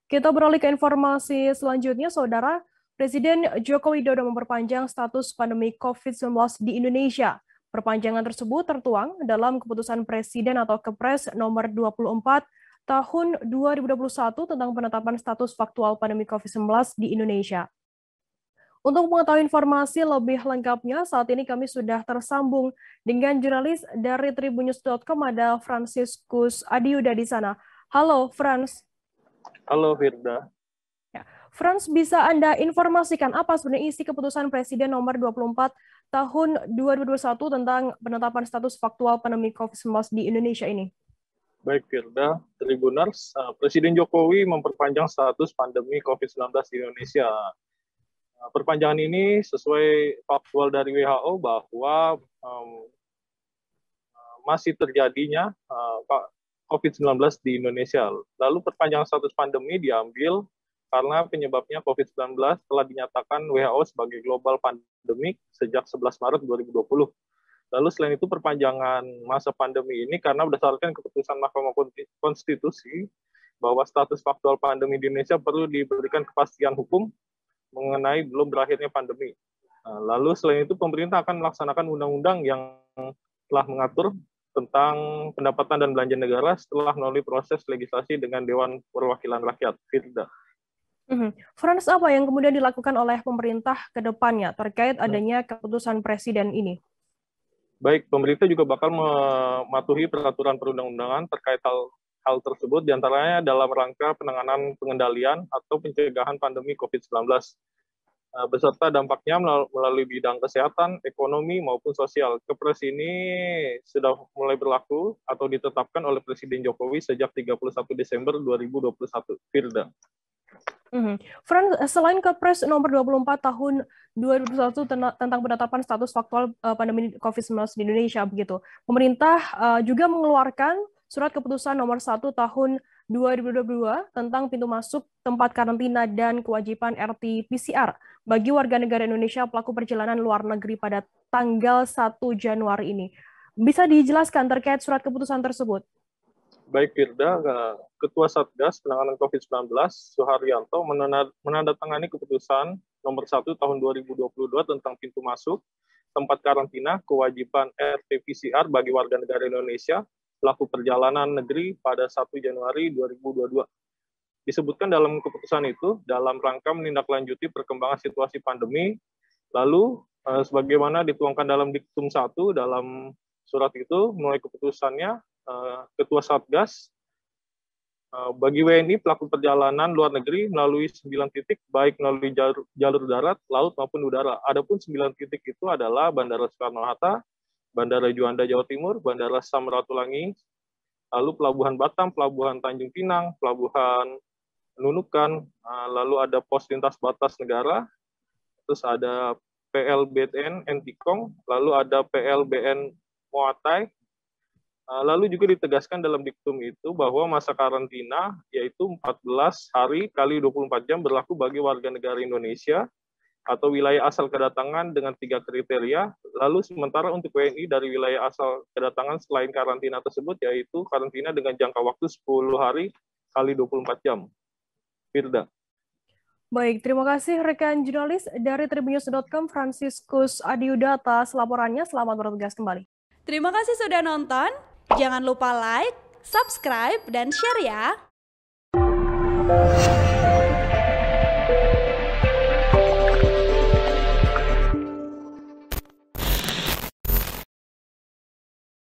Kita beralih ke informasi selanjutnya, Saudara. Presiden Joko Widodo memperpanjang status pandemi COVID-19 di Indonesia. Perpanjangan tersebut tertuang dalam keputusan Presiden atau Kepres nomor 24 tahun 2021 tentang penetapan status faktual pandemi COVID-19 di Indonesia. Untuk mengetahui informasi lebih lengkapnya, saat ini kami sudah tersambung dengan jurnalis dari tribunnews.com, ada Franciscus Adiuda di sana. Halo, Frans. Halo, Firda. Ya. Frans, bisa Anda informasikan apa sebenarnya isi keputusan Presiden nomor 24 tahun 2021 tentang penetapan status faktual pandemi COVID-19 di Indonesia ini? Baik, Firda. Tribuners, Presiden Jokowi memperpanjang status pandemi COVID-19 di Indonesia. Perpanjangan ini sesuai faktual dari WHO bahwa masih terjadinya COVID-19 di Indonesia. Lalu perpanjangan status pandemi diambil karena penyebabnya COVID-19 telah dinyatakan WHO sebagai global pandemik sejak 11 Maret 2020. Lalu selain itu perpanjangan masa pandemi ini karena berdasarkan keputusan Mahkamah Konstitusi bahwa status faktual pandemi di Indonesia perlu diberikan kepastian hukum mengenai belum berakhirnya pandemi. Lalu selain itu pemerintah akan melaksanakan undang-undang yang telah mengatur tentang pendapatan dan belanja negara setelah melalui proses legislasi dengan Dewan Perwakilan Rakyat, Firda. Frans, apa yang kemudian dilakukan oleh pemerintah ke depannya terkait adanya keputusan Presiden ini? Baik, pemerintah juga bakal mematuhi peraturan perundang-undangan terkait hal tersebut, diantaranya dalam rangka penanganan pengendalian atau pencegahan pandemi COVID-19, beserta dampaknya melalui bidang kesehatan, ekonomi, maupun sosial. Kepres ini sudah mulai berlaku atau ditetapkan oleh Presiden Jokowi sejak 31 Desember 2021. Firda. Frans, selain Kepres nomor 24 tahun 2021 tentang penetapan status faktual pandemi COVID-19 di Indonesia, begitu, pemerintah juga mengeluarkan surat keputusan nomor 1 tahun 2022 tentang pintu masuk tempat karantina dan kewajiban RT-PCR bagi warga negara Indonesia pelaku perjalanan luar negeri pada tanggal 1 Januari ini. Bisa dijelaskan terkait surat keputusan tersebut? Baik, Firda, Ketua Satgas Penanganan COVID-19, Suharyanto, menandatangani keputusan nomor 1 tahun 2022 tentang pintu masuk, tempat karantina, kewajiban RT-PCR bagi warga negara Indonesia, pelaku perjalanan negeri pada 1 Januari 2022. Disebutkan dalam keputusan itu, dalam rangka menindaklanjuti perkembangan situasi pandemi, lalu sebagaimana dituangkan dalam Diktum 1 dalam surat itu, mulai keputusannya, Ketua Satgas bagi WNI pelaku perjalanan luar negeri melalui 9 titik, baik melalui jalur darat, laut maupun udara. Adapun 9 titik itu adalah Bandara Soekarno-Hatta, Bandara Juanda Jawa Timur, Bandara Samratulangi, lalu Pelabuhan Batam, Pelabuhan Tanjung Pinang, Pelabuhan Nunukan, lalu ada pos lintas batas negara, terus ada PLBN Entikong, lalu ada PLBN Moatai. Lalu juga ditegaskan dalam diktum itu bahwa masa karantina yaitu 14 hari kali 24 jam berlaku bagi warga negara Indonesia atau wilayah asal kedatangan dengan 3 kriteria. Lalu sementara untuk WNI dari wilayah asal kedatangan selain karantina tersebut yaitu karantina dengan jangka waktu 10 hari kali 24 jam. Firda. Baik, terima kasih rekan jurnalis dari tribunnews.com Franciscus Adiuda atas laporannya. Selamat bertugas kembali. Terima kasih sudah nonton. Jangan lupa like, subscribe, dan share ya.